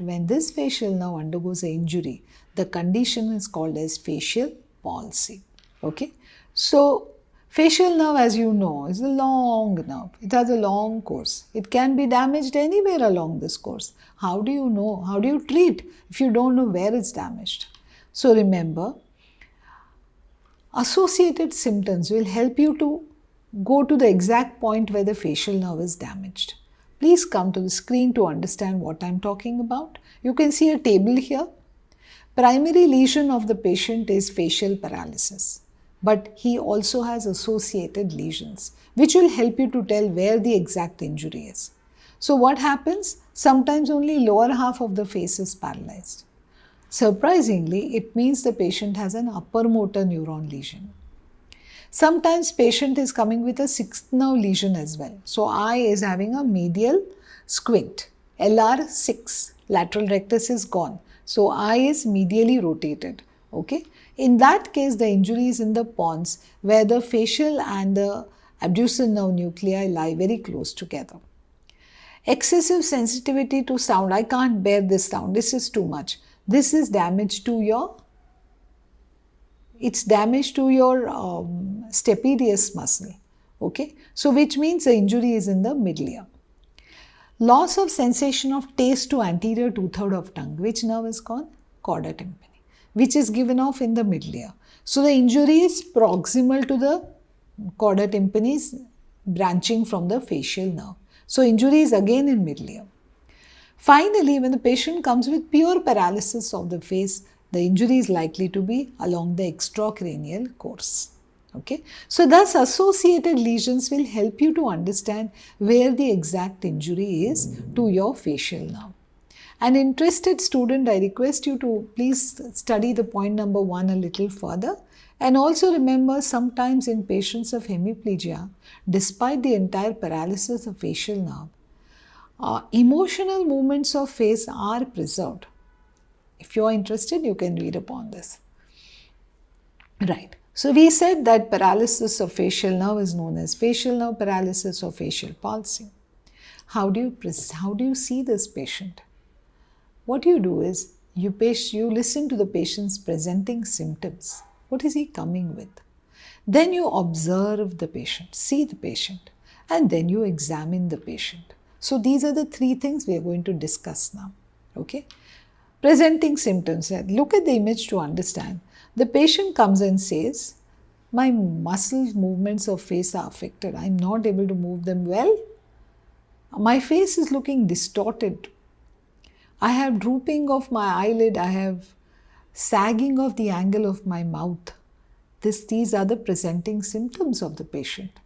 when this facial nerve undergoes an injury, the condition is called as facial palsy. Okay. So, facial nerve, as you know, is a long nerve. It has a long course. It can be damaged anywhere along this course. How do you know? How do you treat if you don't know where it's damaged? So, remember, associated symptoms will help you to go to the exact point where the facial nerve is damaged. Please come to the screen to understand what I am talking about. You can see a table here. Primary lesion of the patient is facial paralysis, but he also has associated lesions, which will help you to tell where the exact injury is. So what happens? Sometimes only lower half of the face is paralyzed. Surprisingly, it means the patient has an upper motor neuron lesion. Sometimes patient is coming with a sixth nerve lesion as well. So eye is having a medial squint. LR6, lateral rectus is gone. So eye is medially rotated. Okay. In that case, the injury is in the pons where the facial and the abducens nerve nuclei lie very close together. Excessive sensitivity to sound. I can't bear this sound. This is too much. This is damage to your stapedius muscle, okay. So, which means the injury is in the middle ear. Loss of sensation of taste to anterior two-thirds of tongue. Which nerve is gone? Chorda tympani, which is given off in the middle ear. So, the injury is proximal to the chorda tympani branching from the facial nerve. So, injury is again in middle ear. Finally, when the patient comes with pure paralysis of the face, the injury is likely to be along the extracranial course. Okay. So, thus associated lesions will help you to understand where the exact injury is to your facial nerve. An interested student, I request you to please study the point number 1 a little further, and also remember sometimes in patients of hemiplegia, despite the entire paralysis of facial nerve, emotional movements of face are preserved. If you are interested, you can read upon this. Right. So, we said that paralysis of facial nerve is known as facial nerve paralysis or facial palsy. How do you see this patient? What you do is you listen to the patient's presenting symptoms. What is he coming with? Then you observe the patient, see the patient, and then you examine the patient. So, these are the 3 things we are going to discuss now. Okay. Presenting symptoms. Look at the image to understand. The patient comes and says, my muscle movements of face are affected. I am not able to move them well. My face is looking distorted. I have drooping of my eyelid. I have sagging of the angle of my mouth. These are the presenting symptoms of the patient.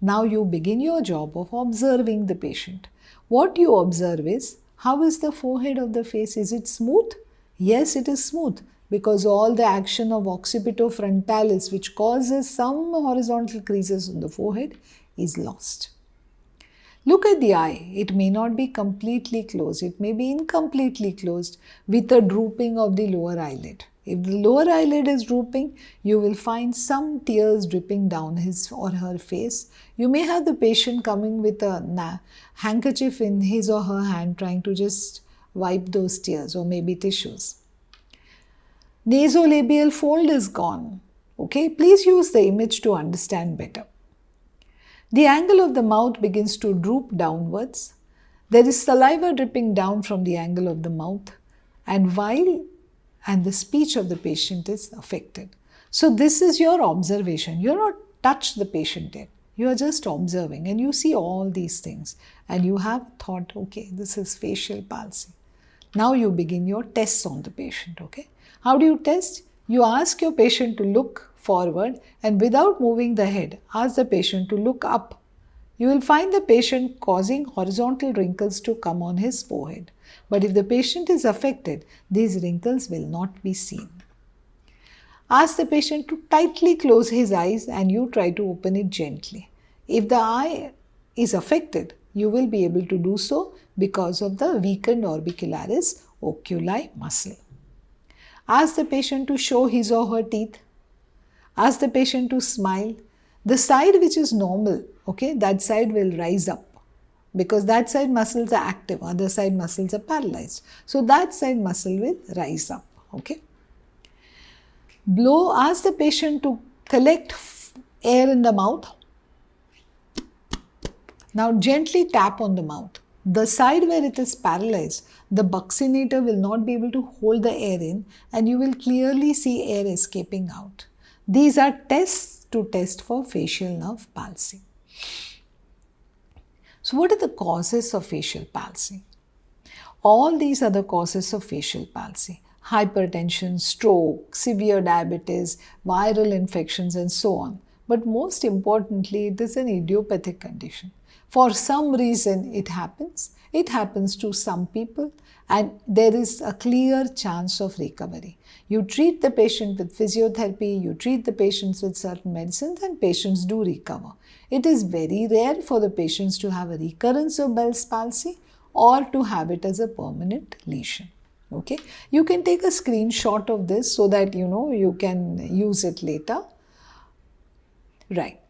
Now you begin your job of observing the patient. What you observe is, how is the forehead of the face? Is it smooth? Yes, it is smooth, because all the action of occipitofrontalis, which causes some horizontal creases on the forehead, is lost. Look at the eye. It may not be completely closed. It may be incompletely closed with a drooping of the lower eyelid. If the lower eyelid is drooping, you will find some tears dripping down his or her face. You may have the patient coming with a handkerchief in his or her hand trying to just wipe those tears, or maybe tissues. Nasolabial fold is gone. Okay, please use the image to understand better. The angle of the mouth begins to droop downwards. There is saliva dripping down from the angle of the mouth, and the speech of the patient is affected. So this is your observation. You are not touched the patient yet. You are just observing, and you see all these things, and you have thought, okay, this is facial palsy. Now you begin your tests on the patient. Okay, how do you test? You ask your patient to look forward, and without moving the head, ask the patient to look up. You will find the patient causing horizontal wrinkles to come on his forehead. But if the patient is affected, these wrinkles will not be seen. Ask the patient to tightly close his eyes, and you try to open it gently. If the eye is affected, you will be able to do so because of the weakened orbicularis oculi muscle. Ask the patient to show his or her teeth. Ask the patient to smile. The side which is normal, okay, that side will rise up. because that side muscles are active, other side muscles are paralyzed. So that side muscle will rise up. Okay. Ask the patient to collect air in the mouth. Now gently tap on the mouth. The side where it is paralyzed, the buccinator will not be able to hold the air in, and you will clearly see air escaping out. These are tests to test for facial nerve palsy. So what are the causes of facial palsy? All these are the causes of facial palsy: hypertension, stroke, severe diabetes, viral infections, and so on. But most importantly, it is an idiopathic condition. For some reason it happens. It happens to some people, and there is a clear chance of recovery. You treat the patient with physiotherapy, you treat the patients with certain medicines, and patients do recover. It is very rare for the patients to have a recurrence of Bell's palsy or to have it as a permanent lesion. Okay, you can take a screenshot of this so that you can use it later. Right.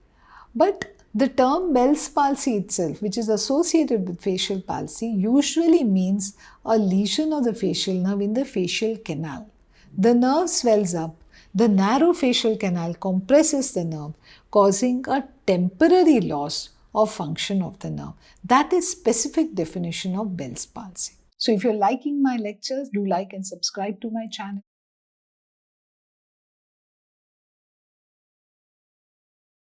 But the term Bell's palsy itself, which is associated with facial palsy, usually means a lesion of the facial nerve in the facial canal. The nerve swells up, the narrow facial canal compresses the nerve, causing a temporary loss of function of the nerve. That is specific definition of Bell's palsy. So if you're liking my lectures, do like and subscribe to my channel.